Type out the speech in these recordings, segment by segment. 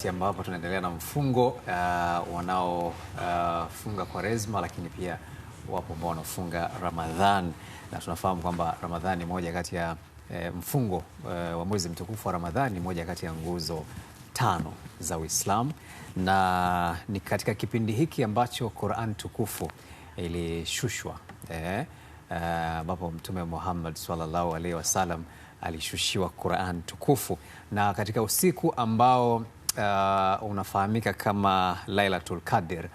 Ambapo tunaendelea na mfungo wanaofunga Kwaresma, lakini pia wapo ambao wanafunga Ramadhan, na tunafahamu kwamba Ramadhan ni moja kati ya mfungo wa mwezi mtukufu wa Ramadhan ni moja kati ya nguzo 5 za Uislamu, na ni katika kipindi hiki ambacho Qur'an tukufu ilishushwa ambapo Mtume Muhammad sallallahu alaihi wasallam alishushiwa Qur'an tukufu, na katika usiku ambao unafahamika kama Lailatul Qadr.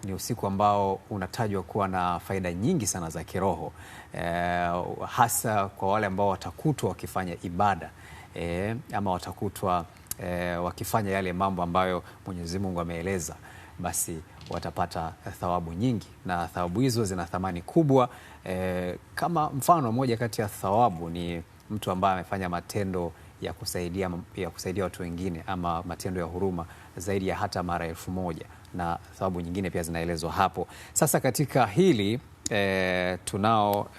Ni usiku ambao unatajwa kuwa na faida nyingi sana za kiroho, hasa kwa wale ambao watakutwa wakifanya ibada ama watakutwa wakifanya yale mambo ambayo Mwenyezi Mungu ameeleza, basi watapata thawabu nyingi, na thawabu hizo zina thamani kubwa. Kama mfano moja kati ya thawabu ni mtu ambaye amefanya matendo ya kusaidia watu wengine ama matendo ya huruma zaidi ya hata mara 1000, na thawabu nyingine pia zinaelezwa hapo. Sasa katika hili tunao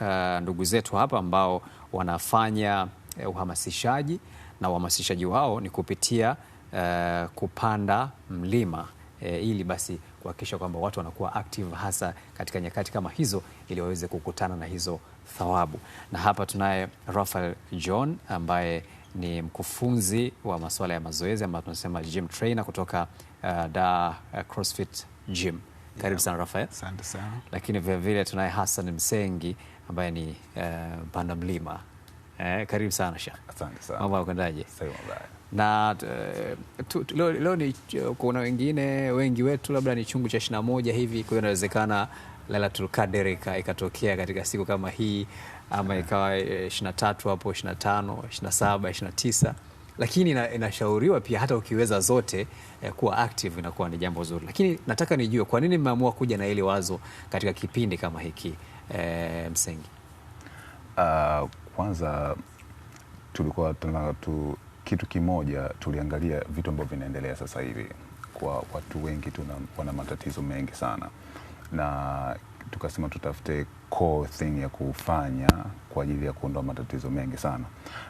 ndugu zetu hapa ambao wanafanya uhamasishaji, na uhamasishaji wao ni kupitia kupanda mlima ili basi kuhakikisha kwamba watu wanakuwa active hasa katika nyakati kama hizo, ili waweze kukutana na hizo thawabu. Na hapa tunaye Raphael John ambaye ni mkufunzi wa masuala ya mazoezi ambayo tunasema gym trainer kutoka CrossFit Gym. Karibu sana Raphael. Asante sana. Lakini vile vile tunaye Hassan Msengi ambaye ni mpanda mlima. Karibu sana Sheikh. Asante sana. Mambo yakwendaje? Sawa baba. Na leo ni kuna wengi wetu labda ni chungu cha 21 hivi, kwa hiyo inawezekana Lailatul Qadr ikatokea katika siku kama hii, ama ikawa 23 hapo, 25, 27, 29, lakini inashauriwa pia hata ukiweza zote kuwa active inakuwa ni jambo zuri. Lakini nataka nijue kwa nini mmeamua kuja na ile wazo katika kipindi kama hiki Msengi? Kwanza tulikuwa kitu kimoja, tuliangalia vitu ambavyo vinaendelea sasa hivi kwa watu wengi, wana matatizo mengi sana, na tukasema tutafute core thing ya kufanya kwa ajili ya kuondoa matatizo mengi sana,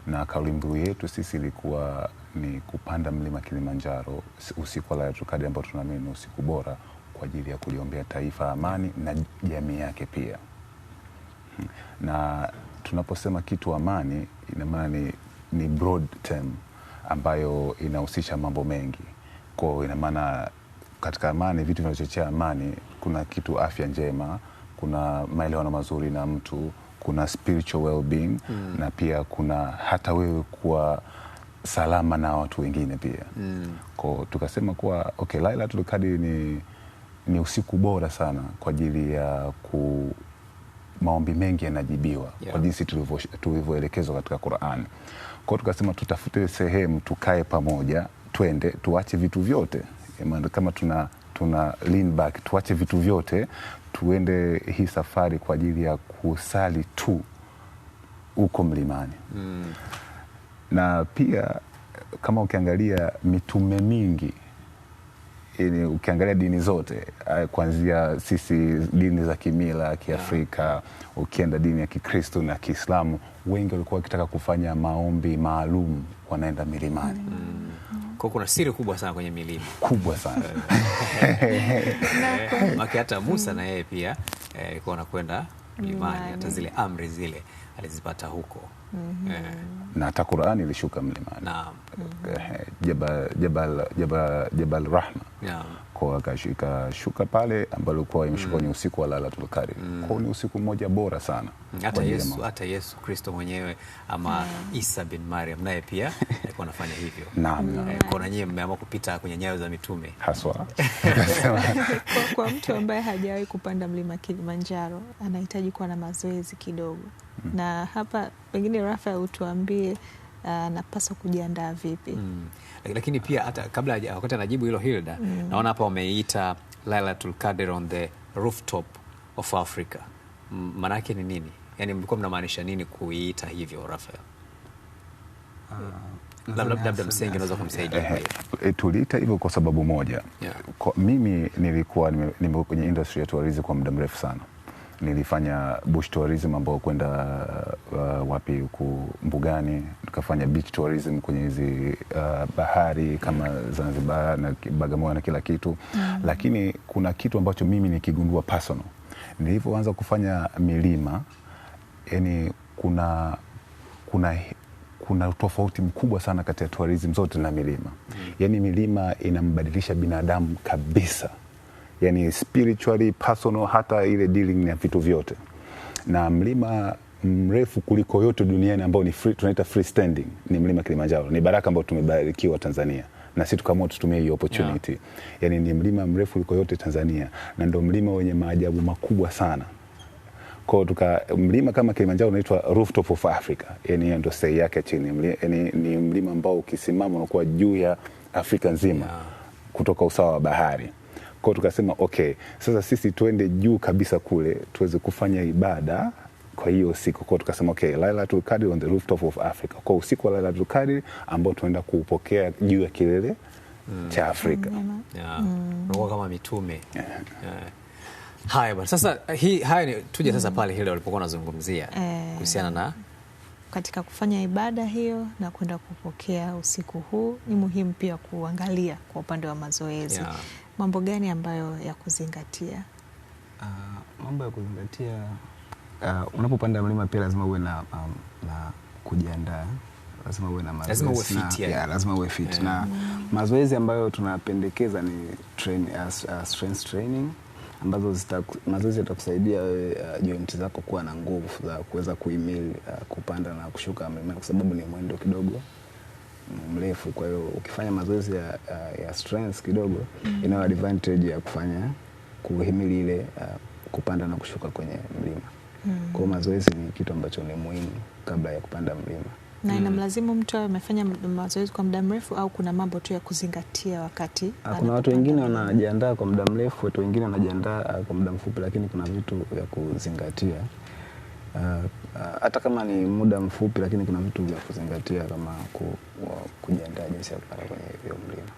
na kauli mbiu yetu sisi ilikuwa ni kupanda mlima Kilimanjaro usiku wa Lailatul Qadr, ambao tunaamini ni usiku bora kwa ajili ya kuliombea taifa amani na jamii yake pia. Na tunaposema kitu amani, ina maana ni broad term ambayo inahusisha mambo mengi. Kwa ina maana katika amani, vitu vinavyochochea amani, kuna kitu afya njema, kuna maelewano mazuri na mtu, kuna spiritual well-being, na pia kuna hata wewe kuwa salama na watu wengine pia. Kwa tukasema kuwa okay, Lailatul Qadr ni usiku bora sana kwa ajili ya maombi mengi yanajibiwa, kwa jinsi tulivyoelekezwa katika Qur'an. Kwa tukasema tutafute sehemu tukae pamoja, twende tuache vitu vyote, kama tuna lean back, tuache vitu vyote, tuende hii safari kwa ajili ya kusali tu uko mlimani. Na pia kama ukiangalia mitume mingi, ukiangalia dini zote, kuanzia sisi dini za kimila Kiafrika, ukienda dini ya Kikristo na Kiislamu, wengi walikuwa wakitaka kufanya maombi maalum, wanaenda milimani. Kwa kuna siri kubwa sana kwenye milima. Kubwa sana. Maki hata Musa na yeye pia alikuwa anakwenda milimani, hata zile amri zile alizipata huko. Na hata Qur'ani ilishuka mlimani. Naam. Jabal Rahma. Naam. Kwa akashuka pale ambalo kwa imeshuka ni usiku wa Lailatul Qadr. Kwa ni usiku mmoja bora sana. Hata Yesu Kristo mwenyewe ama Isa bin Maryam naye pia alikuwa anafanya hivyo. Naam. Kwa nyinyi mmeamua kupita kwenye nyayo za mitume. Haswa. Kwa mtu ambaye hajawahi kupanda mlima Kilimanjaro, anahitaji kuwa na mazoezi kidogo. Na hapa pengine Raphael utuambie napaswa kujiandaa vipi? Lakini pia hata kabla wakati anajibu hilo Hilda, naona hapa wameita Lailatul Qadr on the rooftop of Africa. Maana yake ni nini? Yaani mlikuwa mnamaanisha nini kuiita hivyo Raphael? Labda Msengi unaweza kumsaidia. Tuliita hivyo kwa sababu moja. Mimi nilikuwa kwenye industry ya tourism kwa muda mrefu sana, nilifanya bush tourism ambao kwenda wapi huku mbugani, tukafanya beach tourism kwenye hizi bahari kama Zanzibar na Bagamoyo na kila kitu. Lakini kuna kitu ambacho mimi nikigundua personal nilipoanza kufanya milima, yani kuna tofauti mkubwa sana kati ya tourism zote na milima. Yani milima inambadilisha binadamu kabisa, yani spiritually, personal, hata ile dealing na vitu vyote. Na mlima mrefu kuliko yote duniani ambao ni tunaita freestanding ni mlima Kilimanjaro. Ni baraka ambayo tumebarikiwa Tanzania, na sisi tukaamua tutumie hiyo opportunity. Yani ni mlima mrefu kuliko yote Tanzania, na ndio mlima wenye maajabu makubwa sana. Kwa mlima kama Kilimanjaro unaitwa Rooftop of Africa. Yani ndio sei yake chini. Yani ni mlima ambao ukisimama unakuwa juu ya Afrika nzima kutoka usawa wa bahari. Kwa tukasema okay, sasa sisi tuende juu kabisa kule tuweze kufanya ibada kwa hiyo siku. Kwa tukasema okay, Lailatul Qadr on the Rooftop of Africa. Kwa usiku wa Lailatul Qadr ambao tunaenda kuupokea juu ya kilele cha Afrika. Unakuwa kama mitume. Haya bwana, sasa haya tuje sasa pale hile walipokuwa wanazungumzia kuhusiana na katika kufanya ibada hiyo na kwenda kupokea usiku huu, ni muhimu pia kuangalia kwa upande wa mazoezi. Mambo gani ambayo ya kuzingatia? Mambo ya kuzingatia, unapopanda mlima pia lazima uwe na kujiandaa. Lazima uwe na mazoezi. Lazima uwe fit. Lazima uwe fit. Na mazoezi ambayo tunapendekeza ni strength training, ambazo mazoezi yatakusaidia joint zako kuwa na nguvu za kuweza kuhimili kupanda na kushuka mlima, kwa sababu ni mwendo kidogo mrefu. Kwa hiyo ukifanya mazoezi ya strength kidogo, ina advantage ya kuhimili ile kupanda na kushuka kwenye mlima. Kwa hiyo mazoezi ni kitu ambacho ni muhimu kabla ya kupanda mlima. Na inamlazimu mtu amefanya mazoezi kwa muda mrefu, au kuna mambo tu ya kuzingatia wakati? Kuna watu wengine wanajiandaa kwa muda mrefu, watu wengine wanajiandaa kwa muda mfupi, lakini kuna vitu vya kuzingatia. Hata kama ni muda mfupi, lakini kuna vitu vya kuzingatia kama kujiandaa jinsi ya kupanda kwenye hiyo mlima.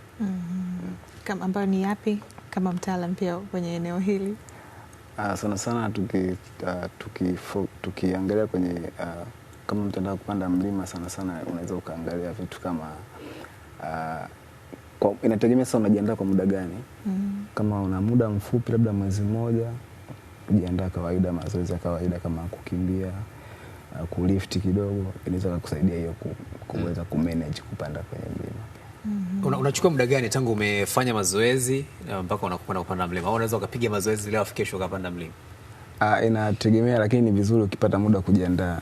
Kama ambayo ni yapi kama mtaalamu pia kwenye eneo hili? Sana sana tukiangalia kwenye kama mtu anataka kupanda mlima, sana sana unaweza ukaangalia vitu kama inategemea sasa unajiandaa kwa muda gani. Kama una muda mfupi labda mwezi mmoja, kujiandaa kawaida, mazoezi ya kawaida kama kukimbia, kulift kidogo, inaweza kukusaidia hiyo kuweza kumanage kupanda kwenye mlima. Unachukua muda gani tangu umefanya mazoezi mpaka unakwenda kupanda mlima? Au unaweza ukapiga mazoezi leo kesho ukapanda mlima? Inategemea, lakini ni vizuri ukipata muda kujiandaa,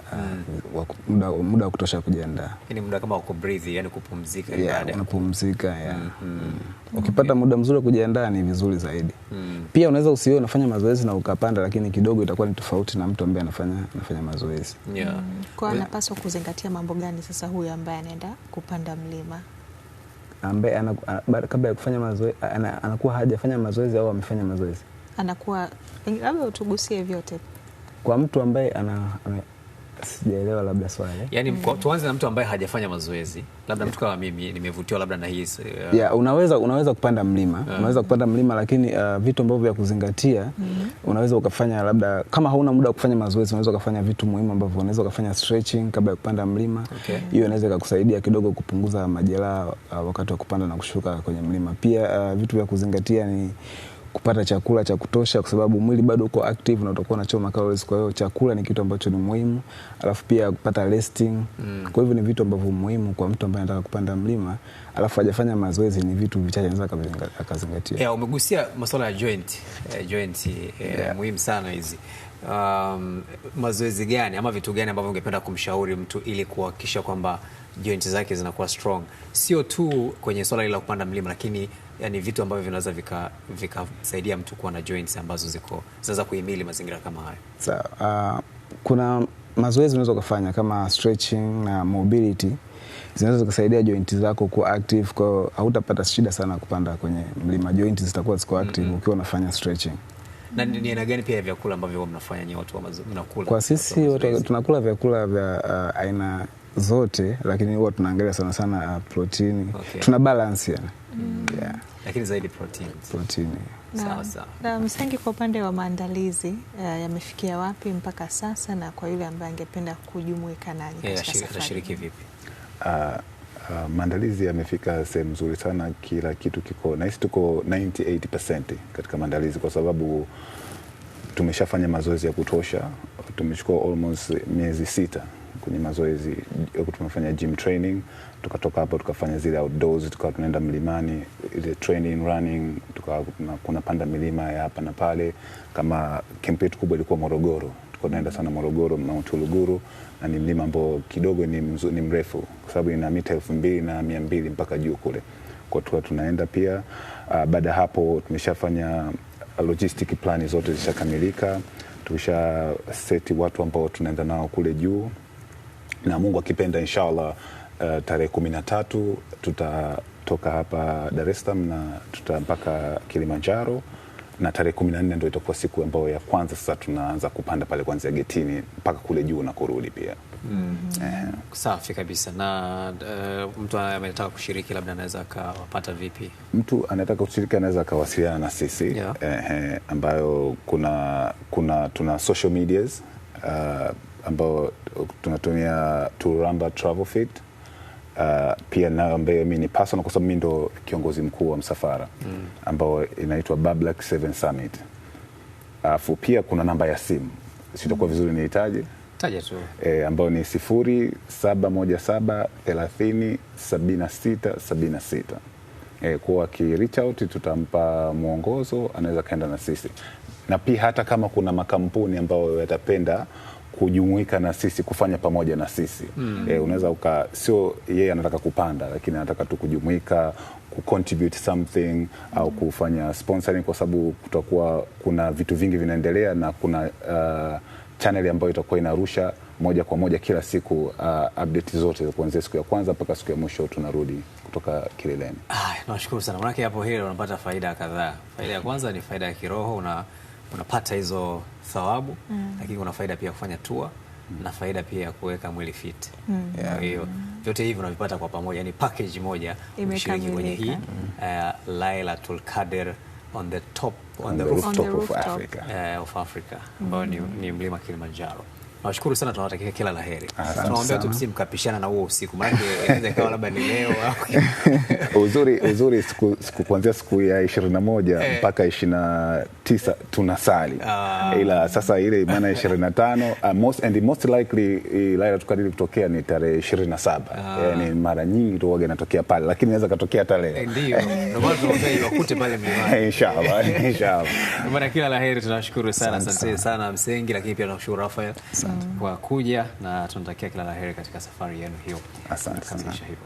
muda wa kutosha kujiandaa. Ni muda kama uko breathe, yani kupumzika baada. Unapumzika, ukipata muda mzuri kujiandaa ni vizuri zaidi. Pia unaweza usiwe unafanya mazoezi na ukapanda, lakini kidogo itakuwa ni tofauti na mtu ambaye anafanya mazoezi. Kwa anapaswa kuzingatia mambo gani sasa huyu ambaye anaenda kupanda mlima? Ambaye kabla ya kufanya mazoezi anakuwa hajafanya mazoezi au amefanya mazoezi? Anakuwa, labda utugusie vyote. Kwa mtu ambaye sijaelewa labda swali. Yani tuanze na mtu ambaye hajafanya mazoezi. Labda mtu kama mimi nimevutiwa labda na hii. Unaweza kupanda mlima. Unaweza kupanda mlima, lakini vitu ambavyo vya kuzingatia, unaweza ukafanya labda kama hauna muda wa kufanya mazoezi, unaweza ukafanya vitu muhimu ambavyo unaweza ukafanya stretching kabla ya kupanda mlima. Hiyo inaweza kukusaidia kidogo kupunguza majeraha wakati wa kupanda na kushuka kwenye mlima. Pia vitu vya kuzingatia ni kupata chakula cha kutosha, kwa sababu mwili bado uko active na utakuwa unachoma calories. Kwa hiyo chakula ni kitu ambacho ni muhimu. Alafu pia kupata resting. Kwa hivyo ni vitu ambavyo muhimu kwa mtu ambaye anataka kupanda mlima, alafu hajafanya mazoezi, ni vitu vichache anaweza akazingatia. Umegusia masuala ya joint muhimu sana hizi. Mazoezi gani ama vitu gani ambavyo ungependa kumshauri mtu ili kuhakikisha kwamba joint zake zinakuwa strong, sio tu kwenye swala la kupanda mlima, lakini yani vitu ambavyo vinaweza vikasaidia mtu kuwa na joints ambazo zinaweza kuhimili mazingira kama haya? Sawa. Kuna mazoezi unaweza kufanya kama stretching na mobility, zinaweza kusaidia joint zako kuwa active, kwa hautapata shida sana kupanda kwenye mlima. Joint zitakuwa ziko active ukiwa unafanya stretching. Na ni aina gani pia ya vyakula ambavyo mnafanya nyinyi watu mnakula? Kwa sisi tunakula vyakula vya aina zote, lakini huwa tunaangalia sana sana protein. Tuna balance yani. lakini zaidi protein. Sawa sawa. Na Msengi, kwa upande wa maandalizi yamefikia wapi mpaka sasa, na kwa yule ambaye angependa kujumuika nanyi katika safari atashiriki vipi? Maandalizi yamefika sehemu nzuri sana, kila kitu kiko nahisi tuko 98% katika maandalizi, kwa sababu tumeshafanya mazoezi ya kutosha. Tumechukua almost miezi 6 kwenye mazoezi. Tumefanya gym training, tukatoka hapo tukafanya zile outdoors, tukawa tunaenda mlimani, ile training running, kuna panda milima ya hapa na pale. Kama camp yetu kubwa ilikuwa Morogoro, tulikuwa tunaenda sana Morogoro, Mount Uluguru, na ni mlima ambao kidogo ni mrefu kwa sababu ina mita 2200 mpaka juu kule. Kwa hiyo tunaenda pia. Baada hapo tumeshafanya logistic plan zote zishakamilika, tumesha seti watu ambao tunaenda nao kule juu, na Mungu akipenda inshallah tarehe 13 tutatoka hapa Dar es Salaam na mpaka Kilimanjaro, na tarehe 14 ndio itakuwa siku ambayo ya kwanza sasa tunaanza kupanda pale kuanzia getini mpaka kule juu na kurudi pia. Safi kabisa. Na mtu anayetaka kushiriki labda anaweza akawapata vipi? Mtu anataka kushiriki anaweza akawasiliana na sisi, ambayo tuna social medias ambao tunatumia Turamba Travel Fit, pia nayo ambayo mimi ni personal kwa sababu mimi ndo kiongozi mkuu wa msafara, ambao inaitwa Bablack 7 Summit. Alafu pia kuna namba ya simu, sitakuwa vizuri nihitaji taja tu, ambao ni 0717 30 76 76. Kwa reach out tutampa mwongozo, anaweza kaenda na sisi. Na pia hata kama kuna makampuni ambao yatapenda kujumuika na sisi, kufanya pamoja na sisi, unaweza sio yeye anataka kupanda, lakini anataka tu kujumuika, kucontribute something au kufanya sponsoring, kwa sababu kutakuwa kuna vitu vingi vinaendelea, na kuna channel ambayo itakuwa inarusha moja kwa moja kila siku update zote kuanzia siku ya kwanza mpaka siku ya mwisho tunarudi kutoka kileleni. Nashukuru sana. Maana hapo hili unapata faida kadhaa. Faida ya kwanza ni faida ya kiroho, unapata hizo thawabu, lakini kuna faida pia kufanya tour, na faida pia ya kuweka mwili fit. Kwa hiyo vyote hivi unavipata kwa pamoja, yani package moja kushiriki kwenye hii Lailatul Qadr on the rooftop of Africa, ambayo ni mlima Kilimanjaro. Nawashukuru sana, tunawatakia kila la heri. Tunaomba tu msimkapishana na huo usiku, maana inaweza ikawa labda ni leo au uzuri siku kuanzia siku ya 21 mpaka 29 tunasali. Ila sasa ile maana 25 most likely Lailatul Qadr kutokea ni tarehe 27. Yani mara nyingi tu waga inatokea pale, lakini inaweza katokea hata leo. Ndio. Ndio maana tunaomba wakute pale mlimani. Inshallah. Bwana, kila la heri, tunashukuru sana. Asante sana Msengi, lakini pia tunashukuru Rafael kwa kuja, na tunatakia kila la heri katika safari yenu hiyo. Asante sana. Hivyo.